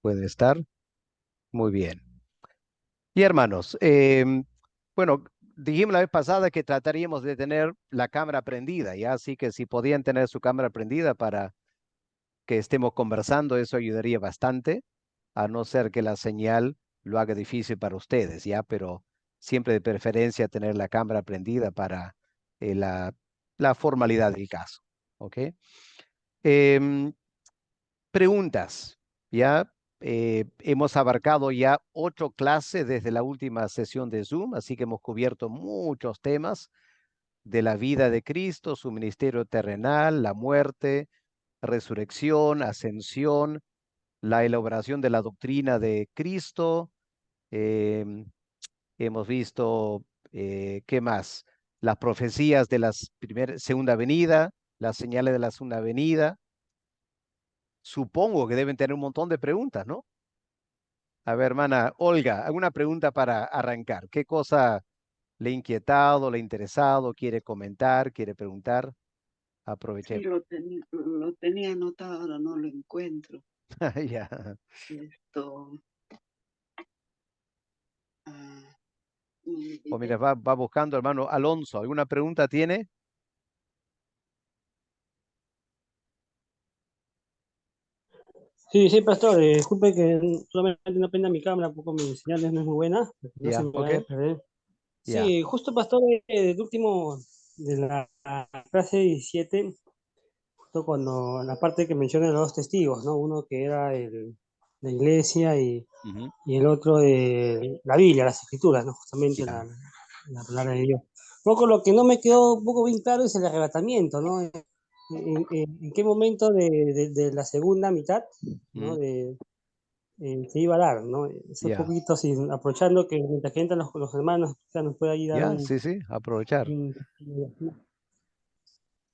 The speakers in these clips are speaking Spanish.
¿Puede estar? Muy bien. Y hermanos, bueno, dijimos la vez pasada que trataríamos de tener la cámara prendida, ¿ya? Así que si podían tener su cámara prendida para que estemos conversando, eso ayudaría bastante, a no ser que la señal lo haga difícil para ustedes, ¿ya? Pero siempre de preferencia tener la cámara prendida para la formalidad del caso, ¿ok? Em, Preguntas, ¿ya? Hemos abarcado ya 8 clases desde la última sesión de Zoom, así que hemos cubierto muchos temas de la vida de Cristo, su ministerio terrenal, la muerte, resurrección, ascensión, la elaboración de la doctrina de Cristo. em, Hemos visto, ¿qué más? Las profecías de la segunda venida, las señales de la segunda venida. Supongo que deben tener un montón de preguntas, ¿no? A ver, hermana Olga, ¿alguna pregunta para arrancar? ¿Qué cosa le ha inquietado, le ha interesado, quiere comentar, quiere preguntar? Sí, Aprovechemos. lo tenía anotado, ahora no lo encuentro. Ya. Esto, ah, mi O mira, video. va buscando, hermano Alonso. ¿Alguna pregunta tiene? Sí, sí, pastor, disculpe que solamente no prenda mi cámara, un poco mi señal no es muy buena, no se Ya, me ok. vaya a perder. Ya. Sí, justo, pastor, del último, de la clase 17, justo cuando, en la parte que menciona los dos testigos, ¿no? Uno que era la iglesia Ujú. y el otro de la Biblia, las escrituras, ¿no? Justamente Ya. la palabra de Dios. Un poco lo que no me quedó un poco bien claro es el arrebatamiento, ¿no? En qué momento de la segunda mitad, ¿no? Mm. Se iba a dar, ¿no? Ese Ya. poquito, sin, aprovechando que mientras que entran los hermanos, ya nos puede ayudar Ya, sí, sí, aprovechar.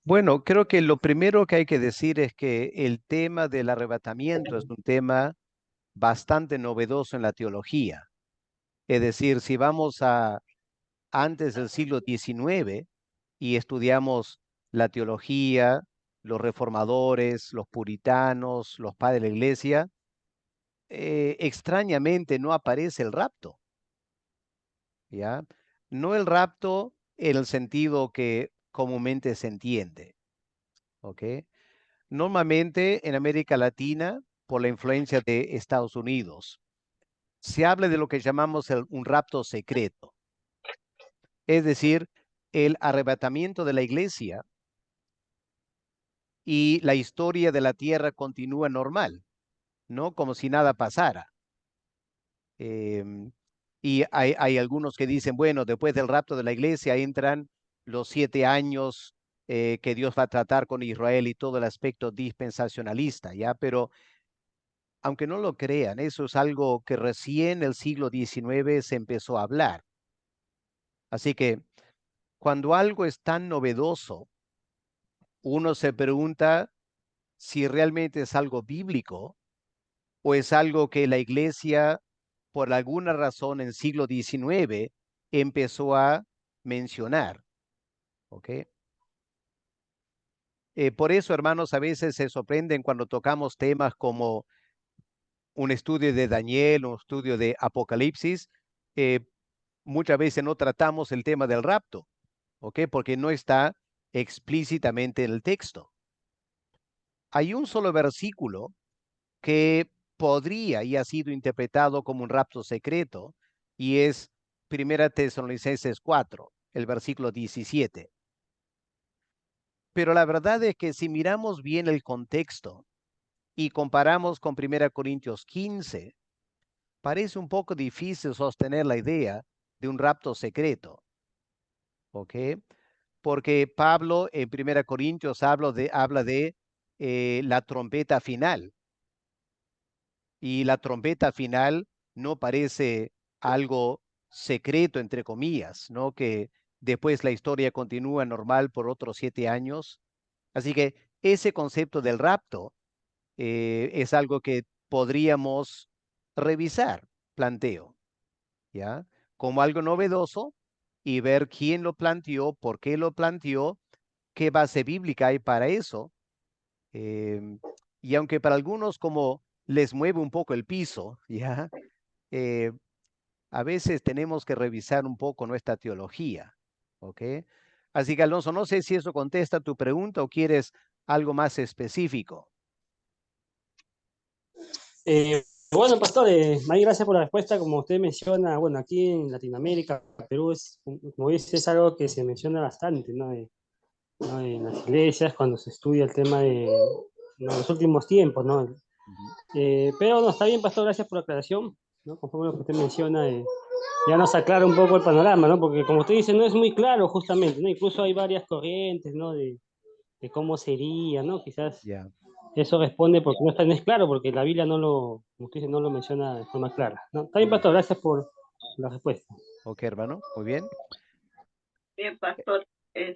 Bueno, creo que lo primero que hay que decir es que el tema del arrebatamiento es un tema bastante novedoso en la teología. Es decir, si vamos a antes del siglo XIX y estudiamos la teología, los reformadores, los puritanos, los padres de la iglesia, extrañamente no aparece el rapto, ¿ya? No el rapto en el sentido que comúnmente se entiende, ¿ok? Normalmente en América Latina, por la influencia de Estados Unidos, se habla de lo que llamamos un rapto secreto, es decir, el arrebatamiento de la iglesia y la historia de la tierra continúa normal, ¿no? Como si nada pasara. Em, y hay algunos que dicen, bueno, después del rapto de la iglesia entran los 7 años que Dios va a tratar con Israel y todo el aspecto dispensacionalista, ¿ya? Pero aunque no lo crean, eso es algo que recién el siglo XIX se empezó a hablar. Así que cuando algo es tan novedoso, uno se pregunta si realmente es algo bíblico o es algo que la iglesia, por alguna razón en siglo XIX, empezó a mencionar. ¿Ok? Por eso, hermanos, a veces se sorprenden cuando tocamos temas como un estudio de Daniel, un estudio de Apocalipsis. eh, Muchas veces no tratamos el tema del rapto, ¿ok? Porque no está explícitamente en el texto. Hay un solo versículo que podría y ha sido interpretado como un rapto secreto, y es Primera Tesalonicenses 4, el versículo 17. Pero la verdad es que si miramos bien el contexto y comparamos con Primera Corintios 15, parece un poco difícil sostener la idea de un rapto secreto, ¿ok? Porque Pablo en Primera Corintios habla de la trompeta final, y la trompeta final no parece algo secreto, entre comillas, ¿no? Que después la historia continúa normal por otros 7 años. Así que ese concepto del rapto es algo que podríamos revisar, planteo, ¿ya? Como algo novedoso y ver quién lo planteó, por qué lo planteó, qué base bíblica hay para eso. Em, y aunque para algunos como les mueve un poco el piso, ¿ya? A veces tenemos que revisar un poco nuestra teología, ¿ok? Así que, Alonso, no sé si eso contesta tu pregunta o quieres algo más específico. Bueno, pastor, May, gracias por la respuesta. Como usted menciona, bueno, aquí en Latinoamérica, Perú, como dice, es algo que se menciona bastante, ¿no? ¿No? En las iglesias, cuando se estudia el tema de, ¿no? Los últimos tiempos, ¿no? Ujú. Pero no, está bien, pastor, gracias por la aclaración, ¿no? Conforme lo que usted menciona, ya nos aclara un poco el panorama, ¿no? Porque como usted dice, no es muy claro justamente, ¿no? Incluso hay varias corrientes, ¿no? De cómo sería, ¿no? Quizás Ya. eso responde porque no está no es claro, porque la Biblia no lo, como usted dice, no lo menciona de forma clara, ¿no? Está bien, Ya. pastor, gracias por la respuesta. Ok, hermano, muy bien. Bien, pastor,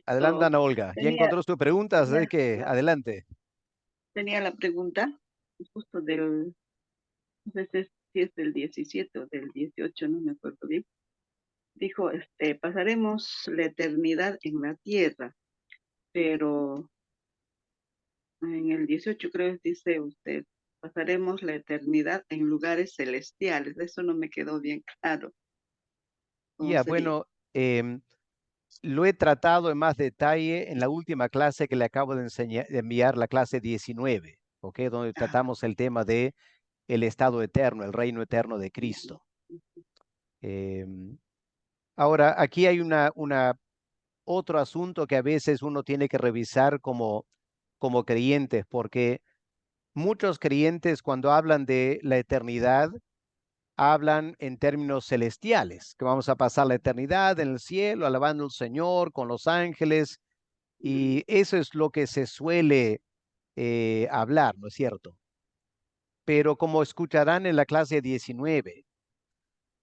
Adelante, esto Ana Olga. ¿Ya tenía, encontró tu pregunta? Así tenía, que adelante. tenía la pregunta justo no sé si es del 17 o del 18, no me acuerdo bien. Dijo, pasaremos la eternidad en la tierra, pero en el 18 creo que dice usted, pasaremos la eternidad en lugares celestiales. Eso no me quedó bien claro. ¿Cómo Ya, sería? bueno, lo he tratado en más detalle en la última clase que le acabo de enseñar, de enviar, la clase 19, ¿ok? Donde Ah, tratamos el tema de el estado eterno, el reino eterno de Cristo. Em, Ahora, aquí hay otro asunto que a veces uno tiene que revisar como creyentes, porque muchos creyentes cuando hablan de la eternidad, hablan en términos celestiales, que vamos a pasar la eternidad en el cielo, alabando al Señor con los ángeles, y eso es lo que se suele hablar, ¿no es cierto? Pero como escucharán en la clase 19,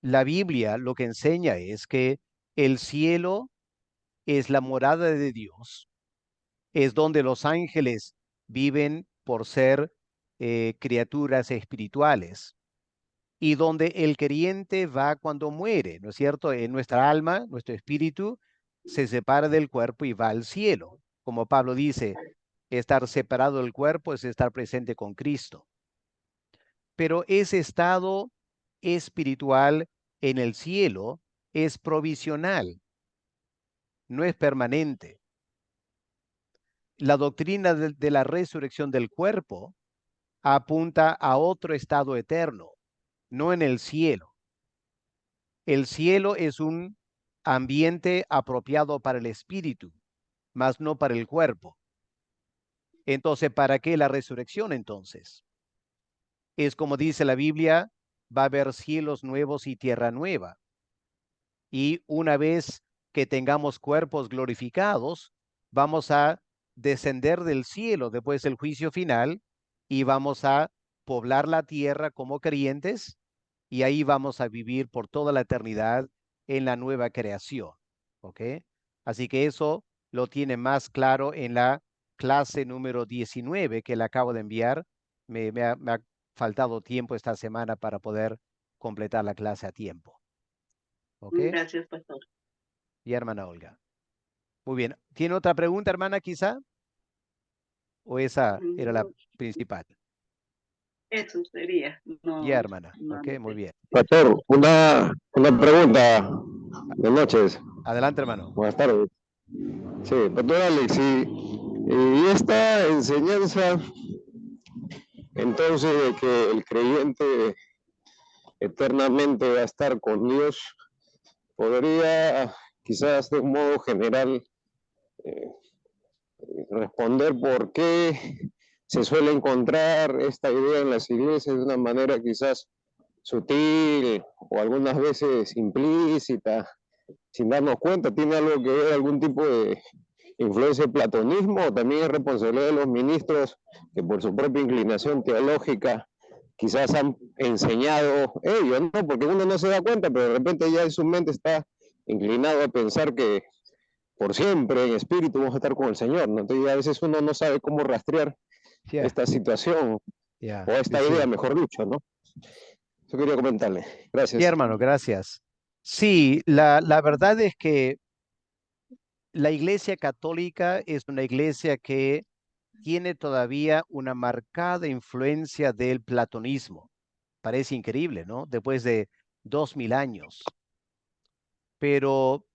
la Biblia lo que enseña es que el cielo es la morada de Dios, es donde los ángeles viven por ser criaturas espirituales y donde el creyente va cuando muere, ¿no es cierto? En nuestra alma, nuestro espíritu se separa del cuerpo y va al cielo. Como Pablo dice, estar separado del cuerpo es estar presente con Cristo. Pero ese estado espiritual en el cielo es provisional, no es permanente. La doctrina de la resurrección del cuerpo apunta a otro estado eterno, no en el cielo. El cielo es un ambiente apropiado para el espíritu, mas no para el cuerpo. Entonces, ¿para qué la resurrección entonces? Es como dice la Biblia, va a haber cielos nuevos y tierra nueva. Y una vez que tengamos cuerpos glorificados, vamos a descender del cielo después del juicio final y vamos a poblar la tierra como creyentes y ahí vamos a vivir por toda la eternidad en la nueva creación. ¿Ok? Así que eso lo tiene más claro en la clase número 19 que le acabo de enviar. Me ha faltado tiempo esta semana para poder completar la clase a tiempo. ¿Ok? gracias, pastor. Y hermana Olga. Muy bien. ¿Tiene otra pregunta, hermana, quizá? ¿O esa era la No, principal? eso sería. Ya, No, hermana. no, Ok, no muy sé. bien. Pastor, una pregunta. Buenas noches, Adelante, hermano. buenas tardes. Sí, Pastor Alex, y esta enseñanza, entonces, de que el creyente eternamente va a estar con Dios, podría quizás de un modo general eh, responder por qué se suele encontrar esta idea en las iglesias de una manera quizás sutil o algunas veces implícita, sin darnos cuenta. ¿Tiene algo que ver, algún tipo de influencia del platonismo, o también es responsabilidad de los ministros que por su propia inclinación teológica quizás han enseñado ellos, ¿no? Porque uno no se da cuenta, pero de repente ya en su mente está inclinado a pensar que por siempre en espíritu vamos a estar con el Señor, ¿no? Entonces a veces uno no sabe cómo rastrear Ya, esta situación o ya, sí, esta idea, sí. mejor dicho, ¿no? Eso quería comentarle. Ya, Gracias. hermano, gracias. Sí, la verdad es que la Iglesia Católica es una iglesia que tiene todavía una marcada influencia del platonismo. Parece increíble, ¿no? Después de 2000 años. Pero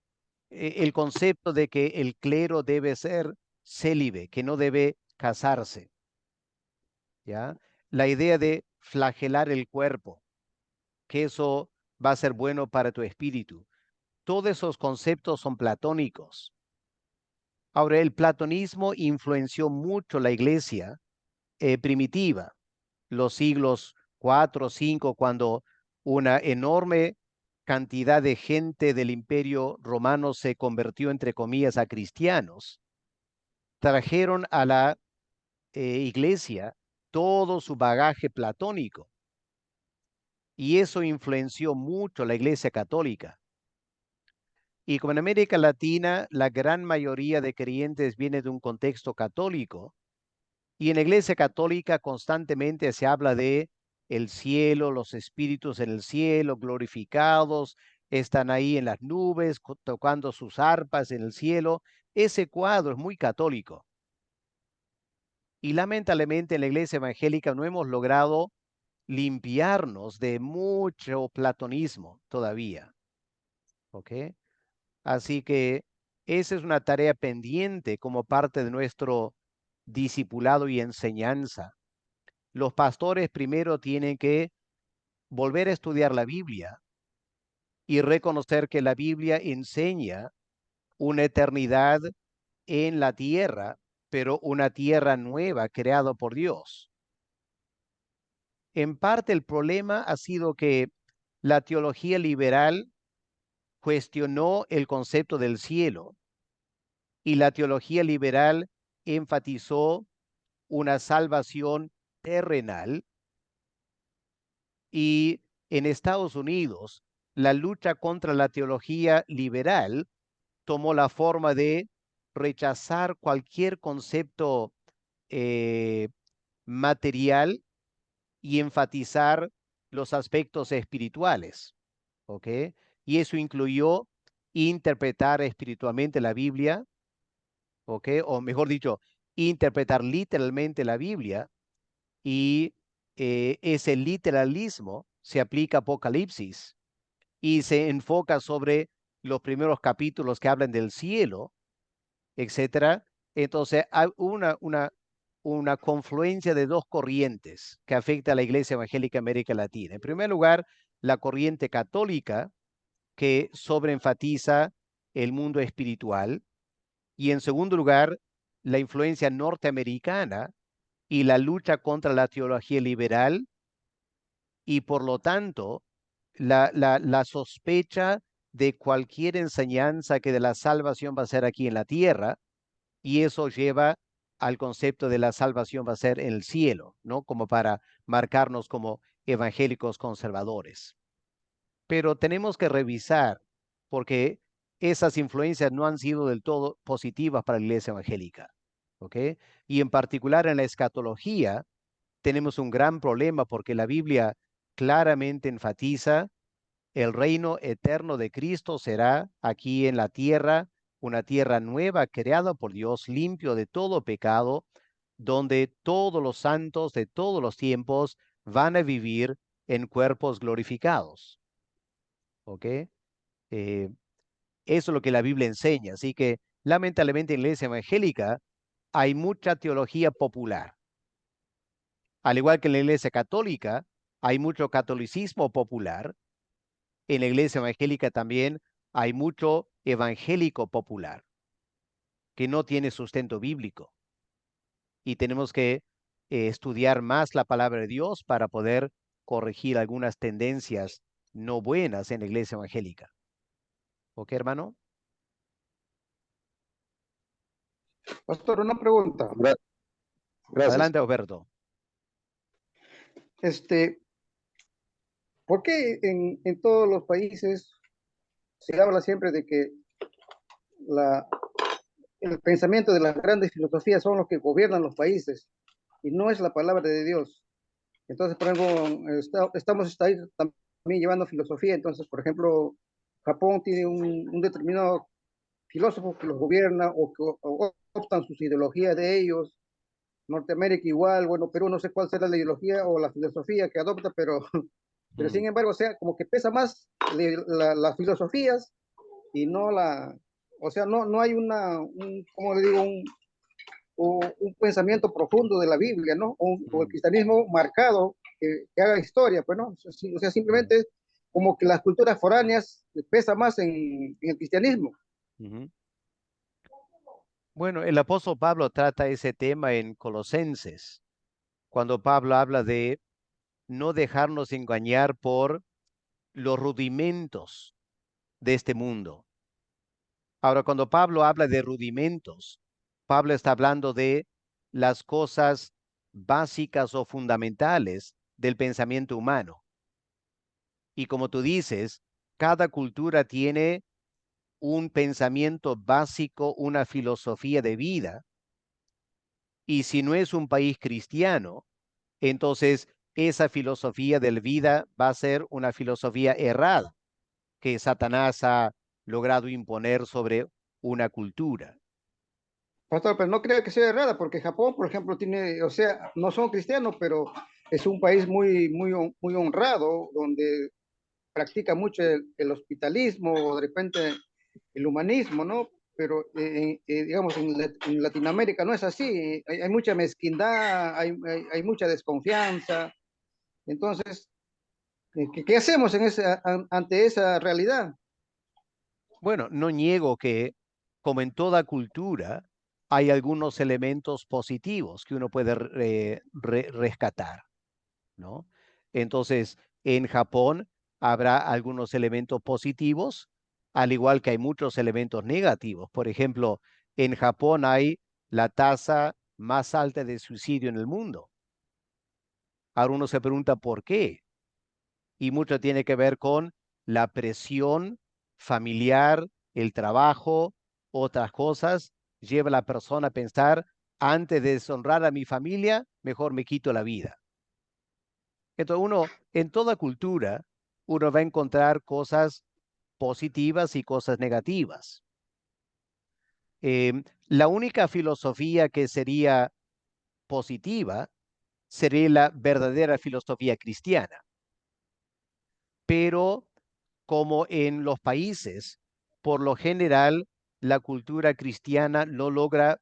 el concepto de que el clero debe ser célibe, que no debe casarse, ¿ya? La idea de flagelar el cuerpo, que eso va a ser bueno para tu espíritu. Todos esos conceptos son platónicos. Ahora, el platonismo influenció mucho la iglesia primitiva, los siglos 4, 5, cuando una enorme cantidad de gente del imperio romano se convirtió, entre comillas, a cristianos. Trajeron a la iglesia todo su bagaje platónico y eso influenció mucho la iglesia católica. Y como en América Latina, la gran mayoría de creyentes viene de un contexto católico, y en la iglesia católica constantemente se habla de el cielo, los espíritus en el cielo, glorificados, están ahí en las nubes, tocando sus arpas en el cielo. Ese cuadro es muy católico. Y lamentablemente en la iglesia evangélica no hemos logrado limpiarnos de mucho platonismo todavía. ¿Ok? Así que esa es una tarea pendiente como parte de nuestro discipulado y enseñanza. Los pastores primero tienen que volver a estudiar la Biblia y reconocer que la Biblia enseña una eternidad en la tierra, pero una tierra nueva creada por Dios. En parte el problema ha sido que la teología liberal cuestionó el concepto del cielo y la teología liberal enfatizó una salvación terrenal. Y en Estados Unidos, la lucha contra la teología liberal tomó la forma de rechazar cualquier concepto eh, material y enfatizar los aspectos espirituales, ¿ok? Y eso incluyó interpretar espiritualmente la Biblia, ¿ok? O mejor dicho, interpretar literalmente la Biblia, y ese literalismo se aplica a Apocalipsis y se enfoca sobre los primeros capítulos que hablan del cielo, etcétera. Entonces hay una confluencia de dos corrientes que afecta a la Iglesia Evangélica de América Latina. En primer lugar, la corriente católica, que sobreenfatiza el mundo espiritual, y en segundo lugar, la influencia norteamericana y la lucha contra la teología liberal, y por lo tanto la sospecha de cualquier enseñanza que de la salvación va a ser aquí en la tierra, y eso lleva al concepto de la salvación va a ser en el cielo, ¿no? Como para marcarnos como evangélicos conservadores. Pero tenemos que revisar, porque esas influencias no han sido del todo positivas para la iglesia evangélica, ¿ok? Y en particular en la escatología tenemos un gran problema, porque la Biblia claramente enfatiza el reino eterno de Cristo será aquí en la tierra, una tierra nueva creada por Dios, limpio de todo pecado, donde todos los santos de todos los tiempos van a vivir en cuerpos glorificados. ¿Ok? Eso es lo que la Biblia enseña. Así que lamentablemente en la iglesia evangélica hay mucha teología popular. Al igual que en la iglesia católica, hay mucho catolicismo popular. En la iglesia evangélica también hay mucho evangélico popular que no tiene sustento bíblico. Y tenemos que estudiar más la palabra de Dios para poder corregir algunas tendencias no buenas en la iglesia evangélica. ¿Ok, hermano? Pastor, una pregunta. Gracias. Adelante, Alberto. ¿Por qué en todos los países se habla siempre de que el pensamiento de las grandes filosofías son los que gobiernan los países y no es la palabra de Dios? Entonces, por ejemplo, estamos ahí también llevando filosofía. Entonces, por ejemplo, Japón tiene un determinado filósofo que los gobierna o optan sus ideologías de ellos. Norteamérica igual, bueno, Perú no sé cuál será la ideología o la filosofía que adopta, pero, pero sin embargo, o sea, como que pesa más las filosofías y no o sea, no hay como le digo, un pensamiento profundo de la Biblia, ¿no? O el cristianismo marcado que haga historia, pues, ¿no? O sea, simplemente como que las culturas foráneas pesa más en el cristianismo. Bueno, el apóstol Pablo trata ese tema en Colosenses, cuando Pablo habla de no dejarnos engañar por los rudimentos de este mundo. Ahora, cuando Pablo habla de rudimentos, Pablo está hablando de las cosas básicas o fundamentales del pensamiento humano. Y como tú dices, cada cultura tiene un pensamiento básico, una filosofía de vida. Y si no es un país cristiano, entonces esa filosofía de la vida va a ser una filosofía errada que Satanás ha logrado imponer sobre una cultura. Pastor, pero no creo que sea errada, porque Japón, por ejemplo, tiene, o sea, no son cristianos, pero es un país muy honrado, donde practica mucho el hospitalismo o de repente el humanismo, ¿no? Pero, digamos, en Latinoamérica no es así. Hay mucha mezquindad, hay mucha desconfianza. Entonces, ¿qué hacemos ante esa realidad? Bueno, no niego que, como en toda cultura, hay algunos elementos positivos que uno puede rescatar, ¿no? Entonces, en Japón habrá algunos elementos positivos, al igual que hay muchos elementos negativos. Por ejemplo, en Japón hay la tasa más alta de suicidio en el mundo. Ahora uno se pregunta por qué. Y mucho tiene que ver con la presión familiar, el trabajo, otras cosas, lleva a la persona a pensar, antes de deshonrar a mi familia, mejor me quito la vida. Entonces uno, en toda cultura, uno va a encontrar cosas positivas y cosas negativas. La única filosofía que sería positiva sería la verdadera filosofía cristiana. Pero como en los países, por lo general, la cultura cristiana no logra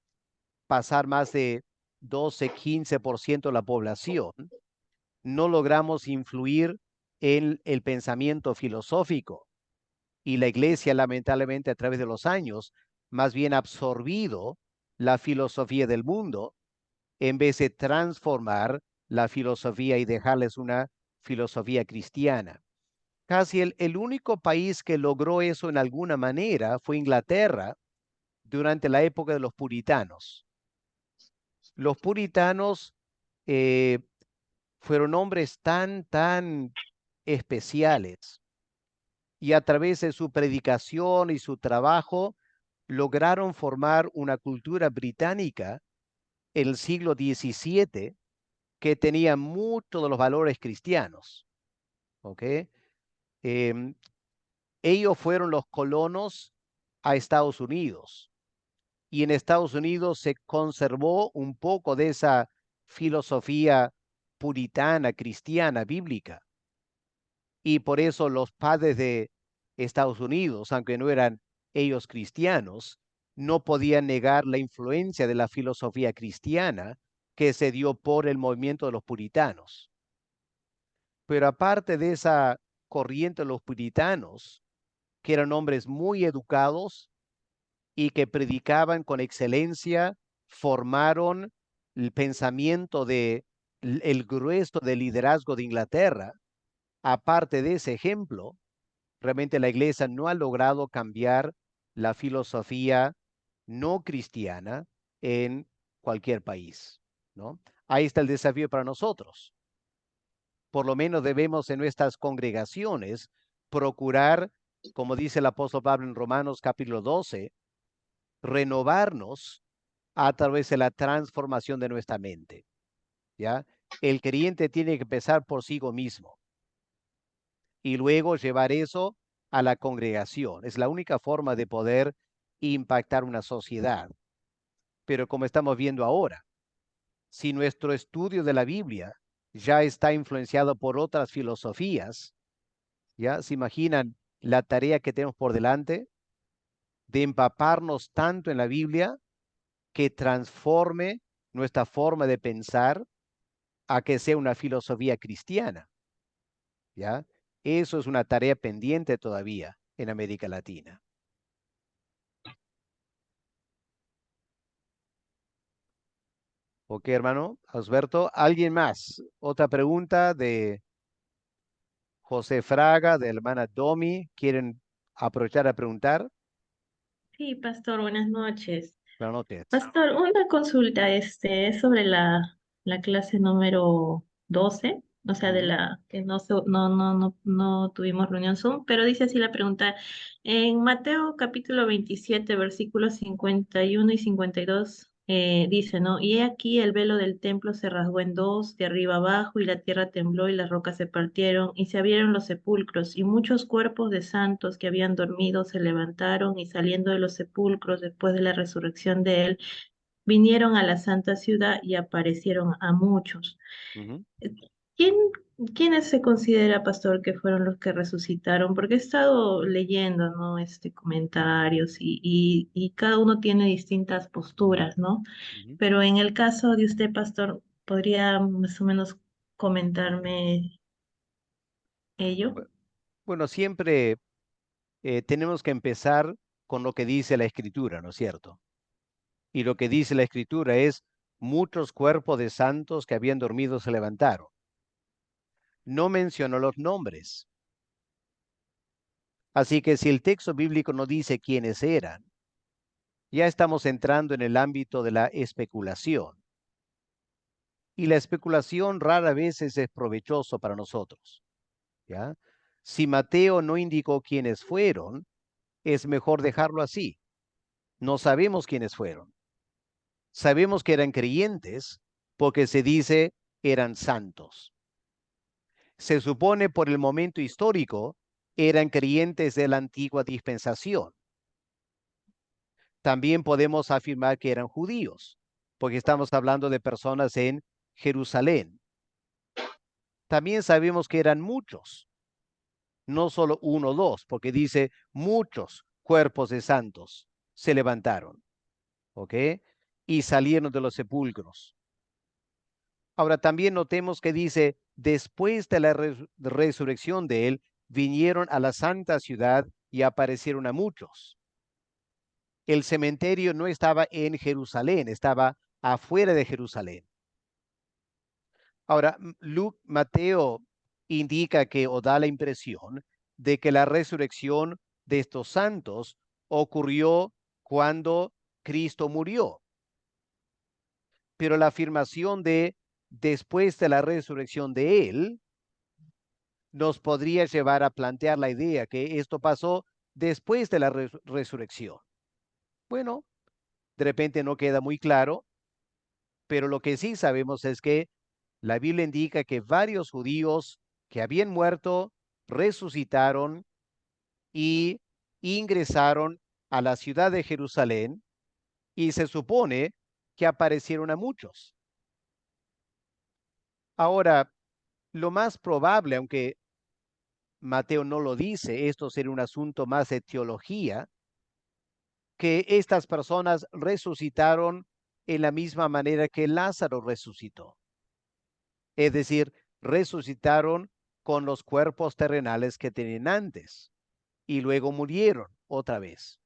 pasar más de 12-15% de la población, no logramos influir en el pensamiento filosófico. Y la iglesia, lamentablemente, a través de los años, más bien ha absorbido la filosofía del mundo en vez de transformar la filosofía y dejarles una filosofía cristiana. Casi el único país que logró eso en alguna manera fue Inglaterra durante la época de los puritanos. Los puritanos eh, fueron hombres tan especiales y a través de su predicación y su trabajo lograron formar una cultura británica en el siglo XVII que tenía muchos de los valores cristianos. ¿Ok? Em, Ellos fueron los colonos a Estados Unidos y en Estados Unidos se conservó un poco de esa filosofía puritana, cristiana, bíblica. Y por eso los padres de Estados Unidos, aunque no eran ellos cristianos, no podían negar la influencia de la filosofía cristiana que se dio por el movimiento de los puritanos. Pero aparte de esa corriente de los puritanos, que eran hombres muy educados y que predicaban con excelencia, formaron el pensamiento de el grueso del liderazgo de Inglaterra. Aparte de ese ejemplo, realmente la iglesia no ha logrado cambiar la filosofía no cristiana en cualquier país, ¿no? Ahí está el desafío para nosotros. Por lo menos debemos en nuestras congregaciones procurar, como dice el apóstol Pablo en Romanos capítulo 12, renovarnos a través de la transformación de nuestra mente, ¿ya? El creyente tiene que empezar por sí mismo y luego llevar eso a la congregación. Es la única forma de poder impactar una sociedad. Pero como estamos viendo ahora, si nuestro estudio de la Biblia ya está influenciado por otras filosofías, ¿ya? ¿Se imaginan la tarea que tenemos por delante de empaparnos tanto en la Biblia que transforme nuestra forma de pensar a que sea una filosofía cristiana? ¿Ya? Eso es una tarea pendiente todavía en América Latina. Ok, hermano Osberto. ¿Alguien más? ¿Otra pregunta de José Fraga, de la hermana Domi? ¿Quieren aprovechar a preguntar? Sí, pastor, buenas noches. Buenas noches. Pastor, una consulta, es sobre la clase número 12, o sea, de Ujú. la que no tuvimos reunión Zoom, pero dice así la pregunta. En Mateo capítulo 27, versículos 51 y 52, dice, ¿no? Y he aquí el velo del templo se rasgó en dos, de arriba abajo, y la tierra tembló y las rocas se partieron, y se abrieron los sepulcros, y muchos cuerpos de santos que habían dormido se levantaron, y saliendo de los sepulcros después de la resurrección de él, vinieron a la santa ciudad y aparecieron a muchos. Ujú. ¿Quién, quiénes se considera, pastor, que fueron los que resucitaron? Porque he estado leyendo, ¿no? Comentarios y cada uno tiene distintas posturas, ¿no? Ujú. Pero en el caso de usted, pastor, ¿podría más o menos comentarme ello? Bueno, siempre tenemos que empezar con lo que dice la Escritura, ¿no es cierto? Y lo que dice la Escritura es, muchos cuerpos de santos que habían dormido se levantaron. No mencionó los nombres. Así que si el texto bíblico no dice quiénes eran, ya estamos entrando en el ámbito de la especulación. Y la especulación rara vez es provechoso para nosotros, ¿ya? Si Mateo no indicó quiénes fueron, es mejor dejarlo así. No sabemos quiénes fueron. Sabemos que eran creyentes porque se dice eran santos. Se supone por el momento histórico eran creyentes de la antigua dispensación. También podemos afirmar que eran judíos, porque estamos hablando de personas en Jerusalén. También sabemos que eran muchos, no solo uno o dos, porque dice muchos cuerpos de santos se levantaron, ¿ok? Y salieron de los sepulcros. Ahora también notemos que dice, después de la resurrección de él, vinieron a la santa ciudad y aparecieron a muchos. El cementerio no estaba en Jerusalén, estaba afuera de Jerusalén. Ahora, Mateo indica que o da la impresión de que la resurrección de estos santos ocurrió cuando Cristo murió. Pero la afirmación de después de la resurrección de él nos podría llevar a plantear la idea que esto pasó después de la resurrección. Bueno, de repente no queda muy claro, pero lo que sí sabemos es que la Biblia indica que varios judíos que habían muerto resucitaron y ingresaron a la ciudad de Jerusalén y se supone que aparecieron a muchos. Ahora, lo más probable, aunque Mateo no lo dice, esto sería un asunto más de teología, que estas personas resucitaron en la misma manera que Lázaro resucitó. Es decir, resucitaron con los cuerpos terrenales que tenían antes y luego murieron otra vez.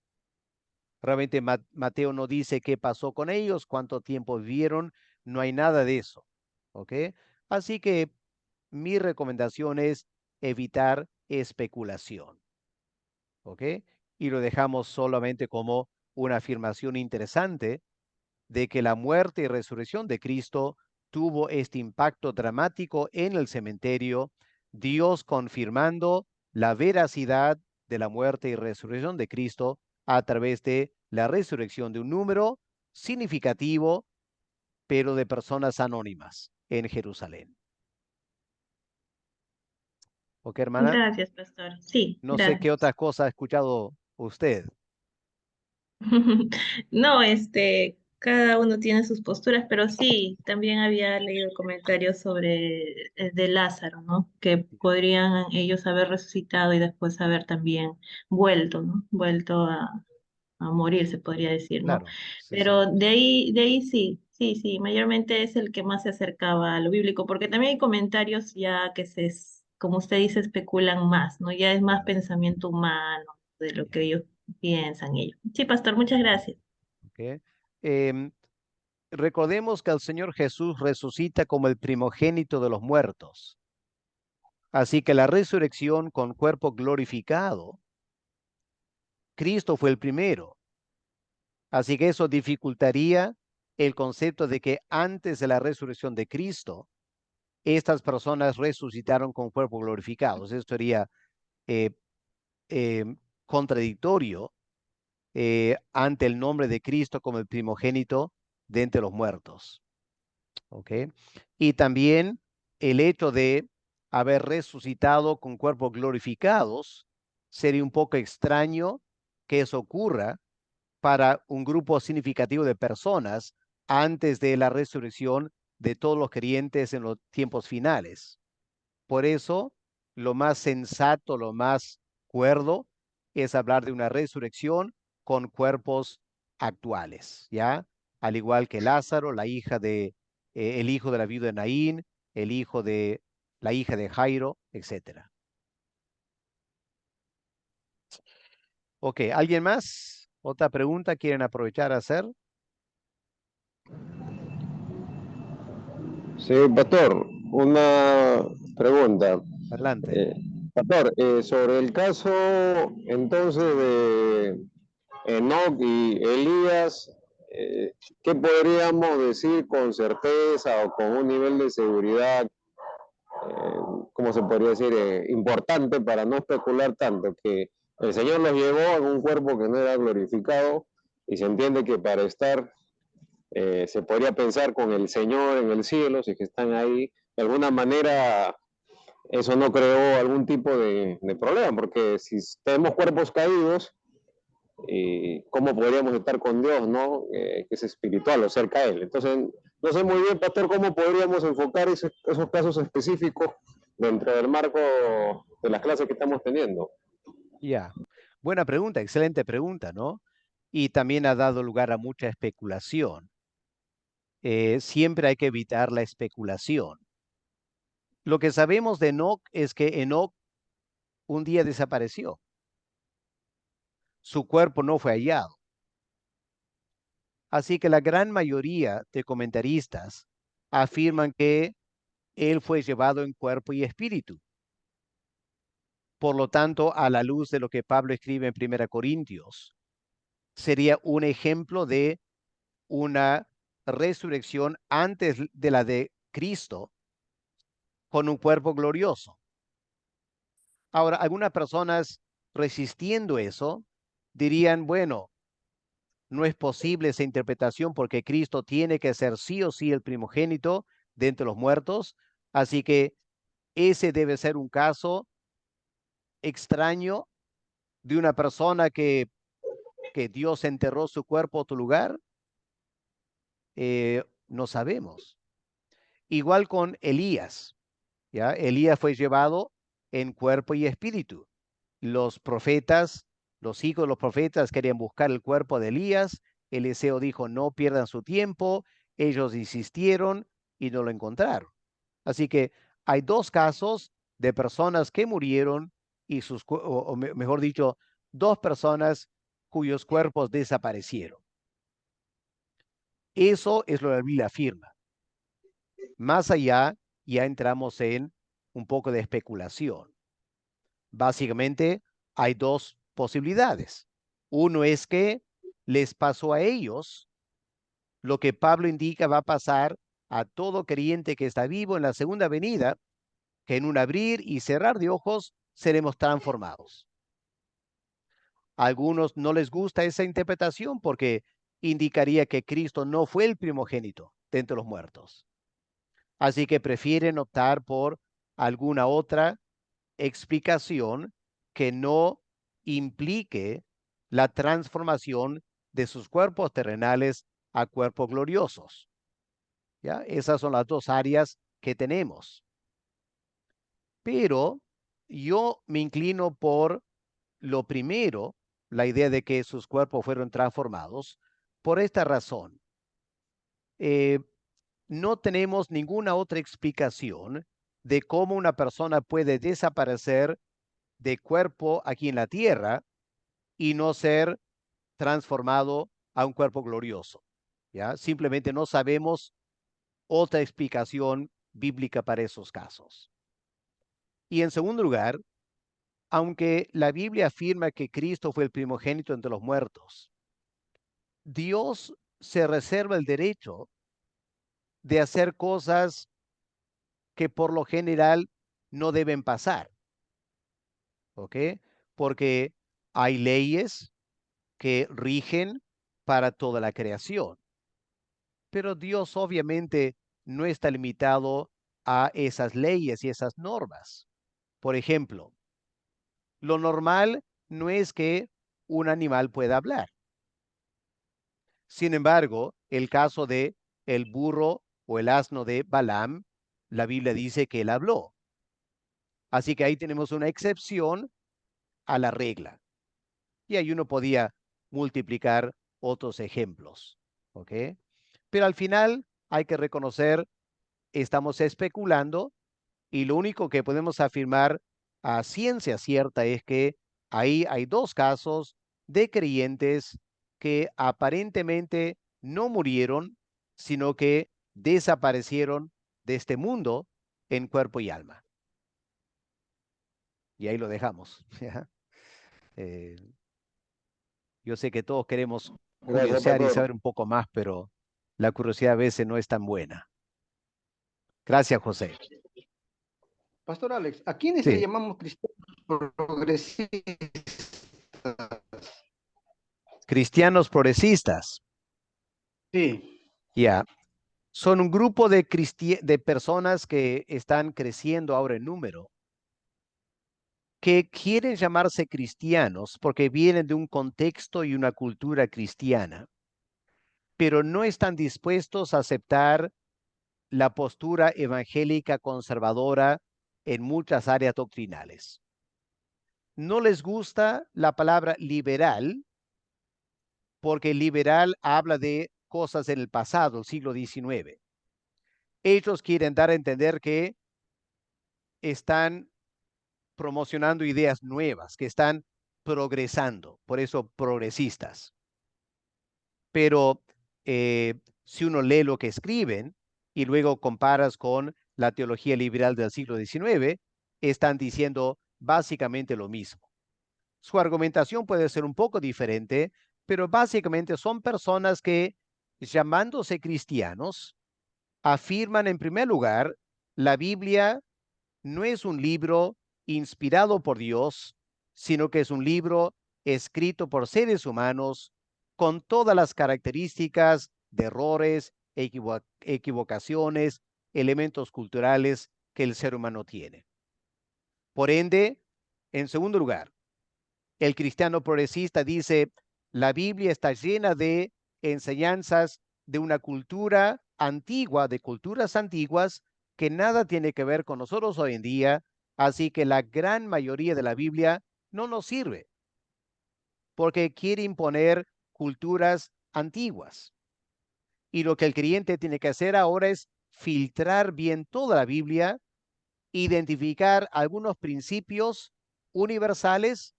Realmente Mateo no dice qué pasó con ellos, cuánto tiempo vivieron, no hay nada de eso. ¿Ok? Así que mi recomendación es evitar especulación. ¿Ok? Y lo dejamos solamente como una afirmación interesante de que la muerte y resurrección de Cristo tuvo este impacto dramático en el cementerio, Dios confirmando la veracidad de la muerte y resurrección de Cristo a través de la resurrección de un número significativo, pero de personas anónimas en Jerusalén. ¿Ok, hermana? Gracias, pastor. Sí, No sé qué gracias. otras cosas ha escuchado usted. No, cada uno tiene sus posturas, pero sí, también había leído comentarios sobre de Lázaro, ¿no? Que podrían ellos haber resucitado y después haber también vuelto, ¿no? Vuelto a morir, se podría decir, ¿no? Claro, sí, sí. Pero de ahí sí, sí, sí, mayormente es el que más se acercaba a lo bíblico, porque también hay comentarios ya que como usted dice, especulan más, ¿no? Ya es más Claro, pensamiento humano de lo que ya, ellos piensan ellos. Sí, pastor, muchas gracias. ok. Em, Recordemos que el Señor Jesús resucita como el primogénito de los muertos. Así que la resurrección con cuerpo glorificado, Cristo fue el primero. Así que eso dificultaría el concepto de que antes de la resurrección de Cristo, estas personas resucitaron con cuerpo glorificados. Eso sería eh, eh, contradictorio ante el nombre de Cristo como el primogénito de entre los muertos. ¿Ok? Y también el hecho de haber resucitado con cuerpos glorificados, sería un poco extraño que eso ocurra para un grupo significativo de personas antes de la resurrección de todos los creyentes en los tiempos finales. Por eso, lo más sensato, lo más cuerdo, es hablar de una resurrección con cuerpos actuales, ¿ya? Al igual que Lázaro, el hijo de la viuda de Naín, el hijo de la hija de Jairo, etcétera. Ok, ¿alguien más? ¿Otra pregunta quieren aprovechar a hacer? Sí, pastor, una pregunta. Adelante. Eh, Pastor, sobre el caso entonces de Enoc y Elías, ¿qué podríamos decir con certeza o con un nivel de seguridad, cómo se podría decir, importante para no especular tanto? Que el Señor los llevó en un cuerpo que no era glorificado y se entiende que para estar, se podría pensar con el Señor en el cielo, si es que están ahí, de alguna manera eso no creó algún tipo de problema, porque si tenemos cuerpos caídos, ¿cómo podríamos estar con Dios, no? Que es espiritual o cerca de Él. Entonces, no sé muy bien, pastor, cómo podríamos enfocar esos casos específicos dentro del marco de las clases que estamos teniendo. Ya. Buena pregunta, excelente pregunta, ¿no? Y también ha dado lugar a mucha especulación. Siempre hay que evitar la especulación. Lo que sabemos de Enoc es que Enoc un día desapareció. Su cuerpo no fue hallado. Así que la gran mayoría de comentaristas afirman que él fue llevado en cuerpo y espíritu. Por lo tanto, a la luz de lo que Pablo escribe en 1 Corintios, sería un ejemplo de una resurrección antes de la de Cristo con un cuerpo glorioso. Ahora, algunas personas resistiendo eso dirían, bueno, no es posible esa interpretación porque Cristo tiene que ser sí o sí el primogénito de entre los muertos, así que ese debe ser un caso extraño de una persona que Dios enterró su cuerpo a otro lugar. No sabemos. Igual con Elías, ¿ya? Elías fue llevado en cuerpo y espíritu. Los profetas, los hijos de los profetas querían buscar el cuerpo de Elías. Eliseo dijo, no pierdan su tiempo. Ellos insistieron y no lo encontraron. Así que hay dos casos de personas que murieron y mejor dicho, dos personas cuyos cuerpos desaparecieron. Eso es lo que la Biblia afirma. Más allá, ya entramos en un poco de especulación. Básicamente, hay dos posibilidades. Uno es que les pasó a ellos lo que Pablo indica va a pasar a todo creyente que está vivo en la segunda venida, que en un abrir y cerrar de ojos seremos transformados. A algunos no les gusta esa interpretación porque indicaría que Cristo no fue el primogénito de entre los muertos. Así que prefieren optar por alguna otra explicación que no implique la transformación de sus cuerpos terrenales a cuerpos gloriosos. ¿Ya? Esas son las dos áreas que tenemos. Pero yo me inclino por lo primero, la idea de que sus cuerpos fueron transformados, por esta razón. No tenemos ninguna otra explicación de cómo una persona puede desaparecer de cuerpo aquí en la tierra y no ser transformado a un cuerpo glorioso. ¿Ya? Simplemente no sabemos otra explicación bíblica para esos casos. Y en segundo lugar, aunque la Biblia afirma que Cristo fue el primogénito entre los muertos, Dios se reserva el derecho de hacer cosas que por lo general no deben pasar. ¿Ok? Porque hay leyes que rigen para toda la creación. Pero Dios obviamente no está limitado a esas leyes y esas normas. Por ejemplo, lo normal no es que un animal pueda hablar. Sin embargo, el caso de el burro o el asno de Balaam, la Biblia dice que él habló. Así que ahí tenemos una excepción a la regla. Y ahí uno podía multiplicar otros ejemplos. ¿Ok? Pero al final hay que reconocer, estamos especulando y lo único que podemos afirmar a ciencia cierta es que ahí hay dos casos de creyentes que aparentemente no murieron, sino que desaparecieron de este mundo en cuerpo y alma. Y ahí lo dejamos. eh, yo sé que todos queremos Gracias, curiosear y pastor. saber un poco más, pero la curiosidad a veces no es tan buena. Gracias, José. Pastor Alex, ¿a quiénes le Sí, llamamos cristianos progresistas? cristianos progresistas. Sí, Ya. Son un grupo de personas que están creciendo ahora en número, que quieren llamarse cristianos porque vienen de un contexto y una cultura cristiana, pero no están dispuestos a aceptar la postura evangélica conservadora en muchas áreas doctrinales. No les gusta la palabra liberal porque liberal habla de cosas en el pasado, el siglo XIX. Ellos quieren dar a entender que están promocionando ideas nuevas, que están progresando, por eso progresistas. Pero si uno lee lo que escriben y luego comparas con la teología liberal del siglo XIX, están diciendo básicamente lo mismo. Su argumentación puede ser un poco diferente, pero básicamente son personas que, llamándose cristianos, afirman en primer lugar, la Biblia no es un libro inspirado por Dios, sino que es un libro escrito por seres humanos con todas las características de errores, equivocaciones, elementos culturales que el ser humano tiene. Por ende, en segundo lugar, el cristiano progresista dice, la Biblia está llena de enseñanzas de una cultura antigua, de culturas antiguas, que nada tiene que ver con nosotros hoy en día, así que la gran mayoría de la Biblia no nos sirve, porque quiere imponer culturas antiguas. Y lo que el creyente tiene que hacer ahora es filtrar bien toda la Biblia, identificar algunos principios universales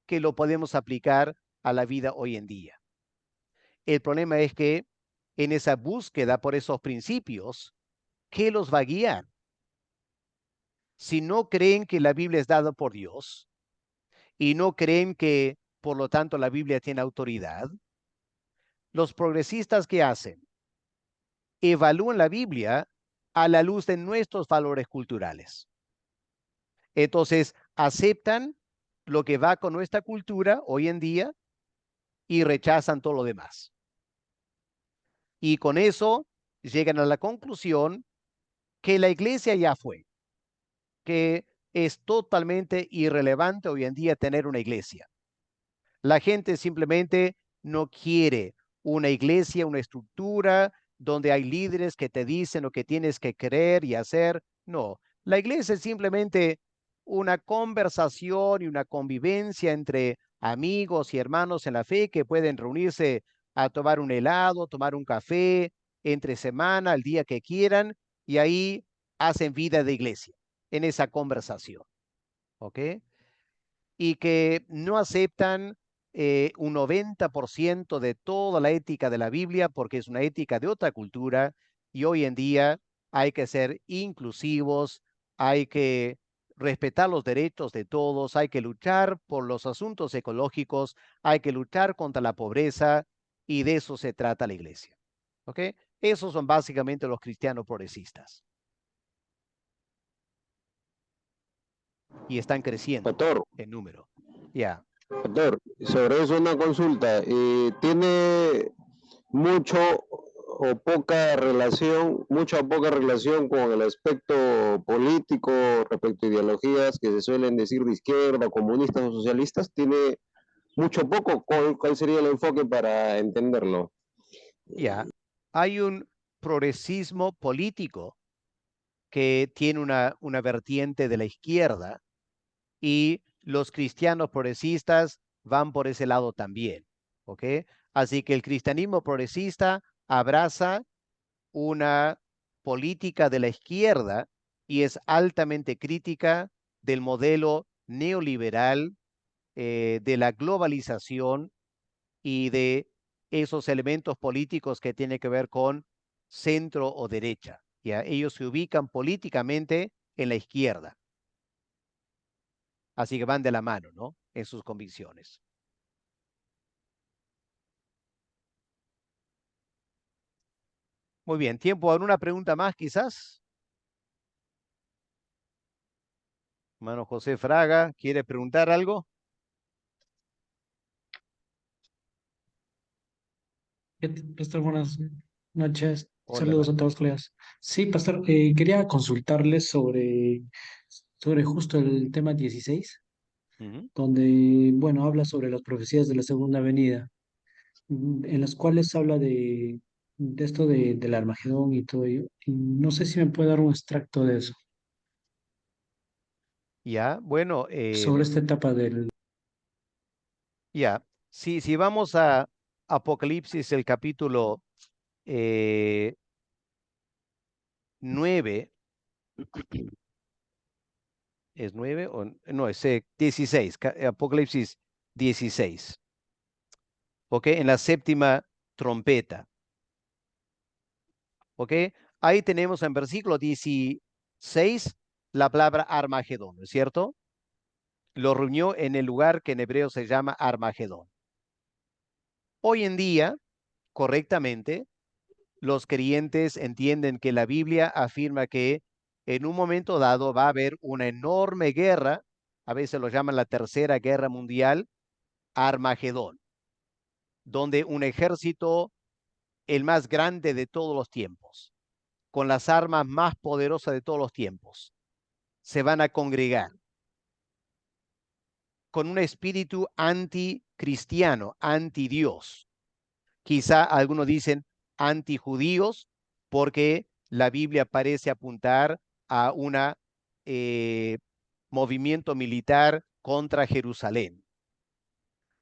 que lo podemos aplicar a la vida hoy en día. El problema es que en esa búsqueda por esos principios, ¿qué los va a guiar? Si no creen que la Biblia es dada por Dios y no creen que, por lo tanto, la Biblia tiene autoridad, los progresistas, ¿qué hacen? Evalúan la Biblia a la luz de nuestros valores culturales. Entonces, aceptan lo que va con nuestra cultura hoy en día y rechazan todo lo demás. Y con eso llegan a la conclusión que la iglesia ya fue, que es totalmente irrelevante hoy en día tener una iglesia. La gente simplemente no quiere una iglesia, una estructura donde hay líderes que te dicen lo que tienes que creer y hacer. No, la iglesia es simplemente una conversación y una convivencia entre amigos y hermanos en la fe que pueden reunirse a tomar un helado, tomar un café entre semana, el día que quieran, y ahí hacen vida de iglesia en esa conversación. ¿Ok? Y que no aceptan un 90% de toda la ética de la Biblia porque es una ética de otra cultura y hoy en día hay que ser inclusivos, hay que respetar los derechos de todos, hay que luchar por los asuntos ecológicos, hay que luchar contra la pobreza y de eso se trata la iglesia. ¿Ok? Esos son básicamente los cristianos progresistas y están creciendo Pastor, en número. Ya. Pastor, sobre eso una consulta. ¿Tiene mucho o poca relación, mucha o poca relación con el aspecto político respecto a ideologías que se suelen decir de izquierda, comunistas o socialistas? ¿Tiene mucho o poco? ¿Cuál sería el enfoque para entenderlo? Ya, hay un progresismo político que tiene una vertiente de la izquierda y los cristianos progresistas van por ese lado también, ¿ok? Así que el cristianismo progresista abraza una política de la izquierda y es altamente crítica del modelo neoliberal, de la globalización y de esos elementos políticos que tienen que ver con centro o derecha. ¿Ya? Ellos se ubican políticamente en la izquierda. Así que van de la mano, ¿no? En sus convicciones. Muy bien, tiempo para una pregunta más, quizás. Hermano José Fraga, ¿quiere preguntar algo? Pastor, buenas noches. Hola, Saludos a hermano. todos, colegas. Sí, Pastor, quería consultarles sobre justo el tema 16, Ujú. donde, bueno, habla sobre las profecías de la segunda venida, en las cuales habla de esto del Armagedón y todo ello. Y no sé si me puede dar un extracto de eso, Ya, bueno, sobre esta etapa del... ya. Si vamos a Apocalipsis, el capítulo 9, ¿es 9 o no? Es 16, Apocalipsis 16. ¿Ok? En la séptima trompeta. ¿Ok? Ahí tenemos en versículo 16 la palabra Armagedón, ¿no es cierto? Lo reunió en el lugar que en hebreo se llama Armagedón. Hoy en día, correctamente, los creyentes entienden que la Biblia afirma que en un momento dado va a haber una enorme guerra, a veces lo llaman la Tercera Guerra Mundial, Armagedón, donde un ejército, el más grande de todos los tiempos, con las armas más poderosas de todos los tiempos, se van a congregar con un espíritu anticristiano, anti-Dios. Quizá algunos dicen antijudíos porque la Biblia parece apuntar a un movimiento militar contra Jerusalén.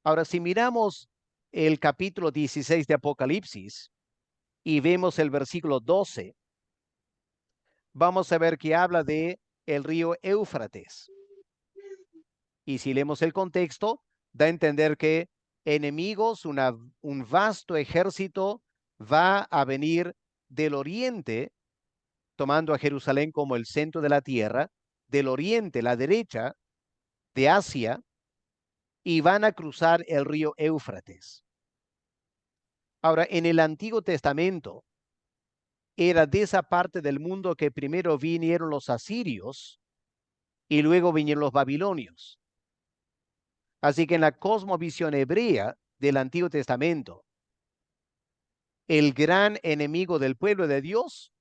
Ahora, si miramos el capítulo 16 de Apocalipsis y vemos el versículo 12, vamos a ver que habla de el río Éufrates. Y si leemos el contexto, da a entender que enemigos, un vasto ejército va a venir del oriente, tomando a Jerusalén como el centro de la tierra, del oriente, la derecha de Asia, y van a cruzar el río Éufrates. Ahora, en el Antiguo Testamento, era de esa parte del mundo que primero vinieron los asirios y luego vinieron los babilonios. Así que en la cosmovisión hebrea del Antiguo Testamento, el gran enemigo del pueblo de Dios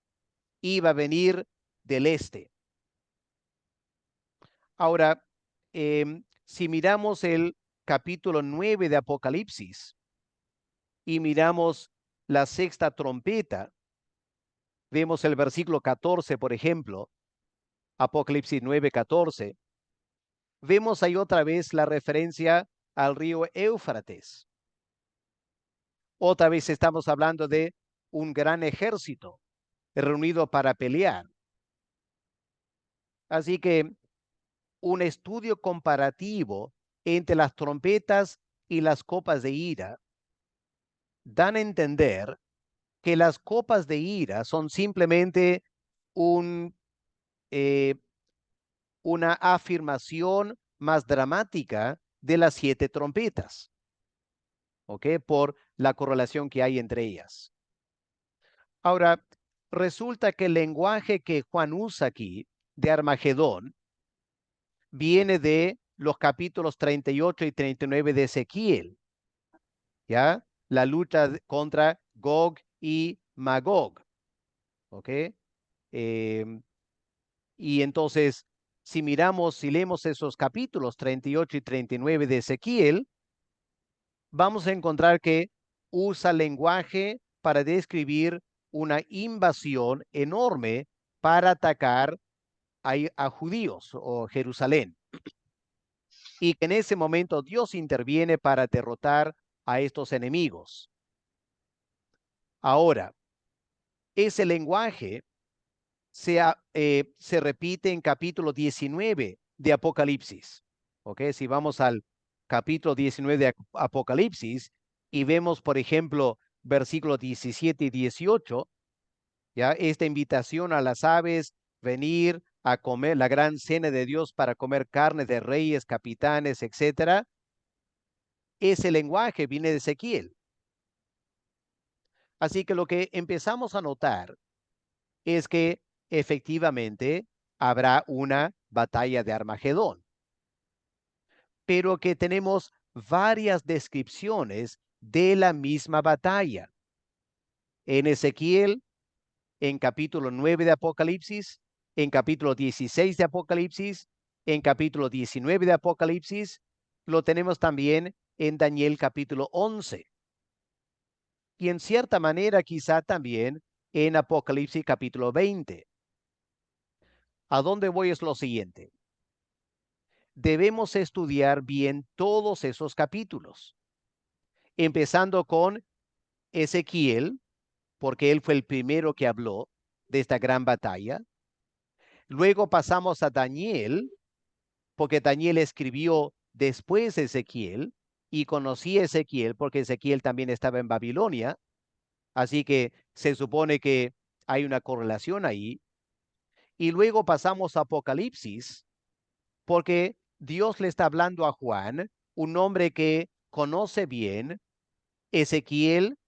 iba a venir del este. Ahora, si miramos el capítulo 9 de Apocalipsis, y miramos la sexta trompeta, vemos el versículo 14, por ejemplo, Apocalipsis 9:14, vemos ahí otra vez la referencia al río Éufrates. Otra vez estamos hablando de un gran ejército reunido para pelear. Así que un estudio comparativo entre las trompetas y las copas de ira dan a entender que las copas de ira son simplemente un, una afirmación más dramática de las 7 trompetas, ¿ok? Por la correlación que hay entre ellas. Ahora, resulta que el lenguaje que Juan usa aquí de Armagedón viene de los capítulos 38 y 39 de Ezequiel, ¿ya? La lucha contra Gog y Magog, ¿ok? Y entonces, si leemos esos capítulos 38 y 39 de Ezequiel, vamos a encontrar que usa lenguaje para describir una invasión enorme para atacar a judíos o Jerusalén. Y que en ese momento Dios interviene para derrotar a estos enemigos. Ahora, ese lenguaje se repite en capítulo 19 de Apocalipsis. ¿Ok? Si vamos al capítulo 19 de Apocalipsis y vemos, por ejemplo, versículos 17 y 18, ¿ya? Esta invitación a las aves, venir a comer la gran cena de Dios para comer carne de reyes, capitanes, etcétera. Ese lenguaje viene de Ezequiel. Así que lo que empezamos a notar es que efectivamente habrá una batalla de Armagedón, pero que tenemos varias descripciones de la misma batalla. En Ezequiel, en capítulo 9 de Apocalipsis, en capítulo 16 de Apocalipsis, en capítulo 19 de Apocalipsis, lo tenemos también en Daniel capítulo 11. Y en cierta manera quizá también en Apocalipsis capítulo 20. ¿A dónde voy? Es lo siguiente. Debemos estudiar bien todos esos capítulos, empezando con Ezequiel, porque él fue el primero que habló de esta gran batalla. Luego pasamos a Daniel, porque Daniel escribió después de Ezequiel y conocía a Ezequiel porque Ezequiel también estaba en Babilonia. Así que se supone que hay una correlación ahí. Y luego pasamos a Apocalipsis, porque Dios le está hablando a Juan, un hombre que conoce bien Ezequiel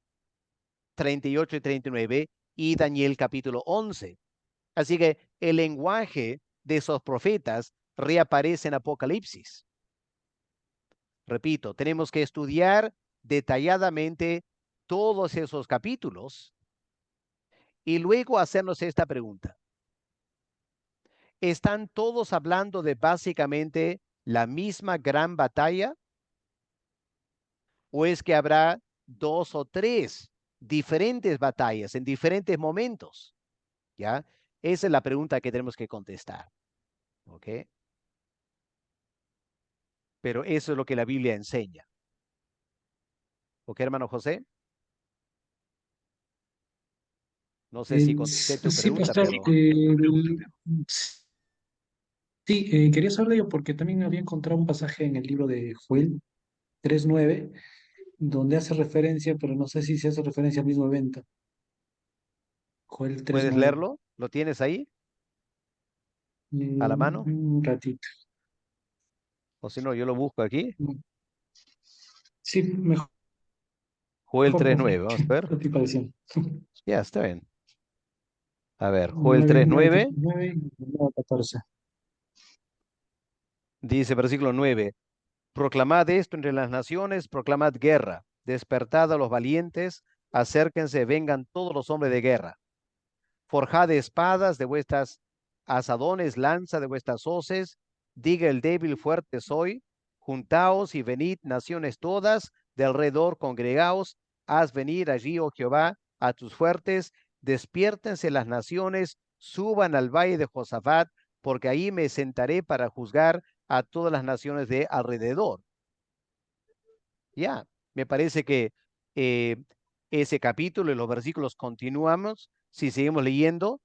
38 y 39 y Daniel capítulo 11. Así que el lenguaje de esos profetas reaparece en Apocalipsis. Repito, tenemos que estudiar detalladamente todos esos capítulos y luego hacernos esta pregunta. ¿Están todos hablando de básicamente la misma gran batalla? ¿O es que habrá 2 o 3 diferentes batallas en diferentes momentos? ¿Ya? Esa es la pregunta que tenemos que contestar. ¿Ok? Pero eso es lo que la Biblia enseña. ¿Ok, hermano José? No sé si contesté tu Sí, pregunta, pastor. pero Sí, quería saber de ello porque también había encontrado un pasaje en el libro de Joel 3:9 donde hace referencia, pero no sé si se hace referencia al mismo evento. Joel ¿puedes 3:9. leerlo? ¿Lo tienes ahí a la mano? Un ratito. O si no, yo lo busco aquí. Sí, mejor Joel porque 3:9, vamos a ver. lo estoy padeciendo. Ya, está bien. A ver, Joel 9, 9, 3:9 9, 14. dice, versículo 9. Proclamad esto entre las naciones, proclamad guerra, despertad a los valientes, acérquense, vengan todos los hombres de guerra. Forjad espadas de vuestras asadones, lanza de vuestras hoces, diga el débil fuerte soy, juntaos y venid naciones todas, de alrededor congregaos, haz venir allí, oh Jehová, a tus fuertes, despiértense las naciones, suban al valle de Josafat, porque ahí me sentaré para juzgar a todas las naciones de alrededor. Ya, me parece que eh, ese capítulo y los versículos continuamos, si seguimos leyendo,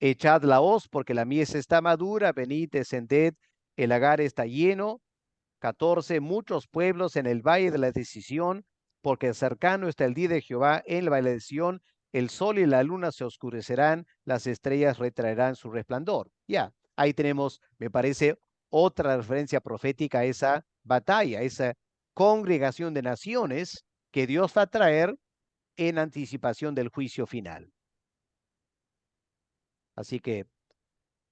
echad la hoz porque la mies está madura, venid, descended, el lagar está lleno. 14, muchos pueblos en el valle de la decisión, porque cercano está el día de Jehová en el valle de Sión, el sol y la luna se oscurecerán, las estrellas retraerán su resplandor. Ya, ahí tenemos, me parece, otra referencia profética a esa batalla, esa congregación de naciones que Dios va a traer en anticipación del juicio final. Así que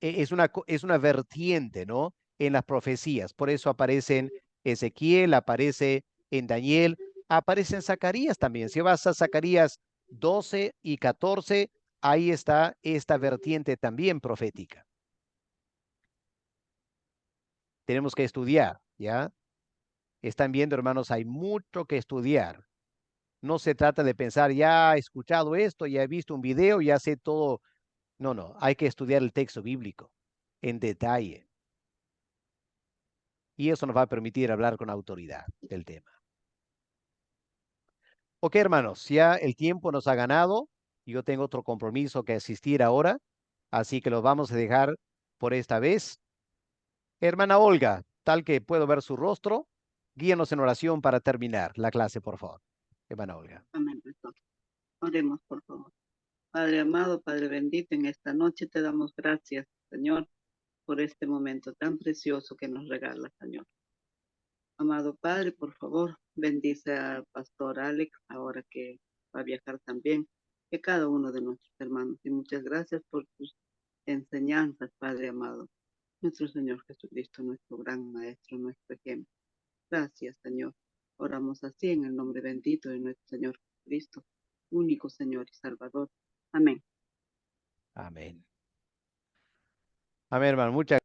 es una vertiente, ¿no? En las profecías. Por eso aparece en Ezequiel, aparece en Daniel, aparece en Zacarías también. Si vas a Zacarías 12 y 14, ahí está esta vertiente también profética. Tenemos que estudiar, ¿ya? Están viendo, hermanos, hay mucho que estudiar. No se trata de pensar, ya he escuchado esto, ya he visto un video, ya sé todo. No, no, hay que estudiar el texto bíblico en detalle. Y eso nos va a permitir hablar con autoridad del tema. Ok, hermanos, ya el tiempo nos ha ganado. Yo tengo otro compromiso que asistir ahora, así que lo vamos a dejar por esta vez. Hermana Olga, tal que puedo ver su rostro, guíenos en oración para terminar la clase, por favor. Hermana Olga. Amén, pastor. Oremos, por favor. Padre amado, Padre bendito, en esta noche te damos gracias, Señor, por este momento tan precioso que nos regala, Señor. Amado Padre, por favor, bendice al pastor Alex, ahora que va a viajar también, que cada uno de nuestros hermanos. Y muchas gracias por tus enseñanzas, Padre amado. Nuestro Señor Jesucristo, nuestro gran Maestro, nuestro ejemplo. Gracias, Señor. Oramos así en el nombre bendito de nuestro Señor Jesucristo, único Señor y Salvador. Amén. Amén. Amén, hermano. Muchas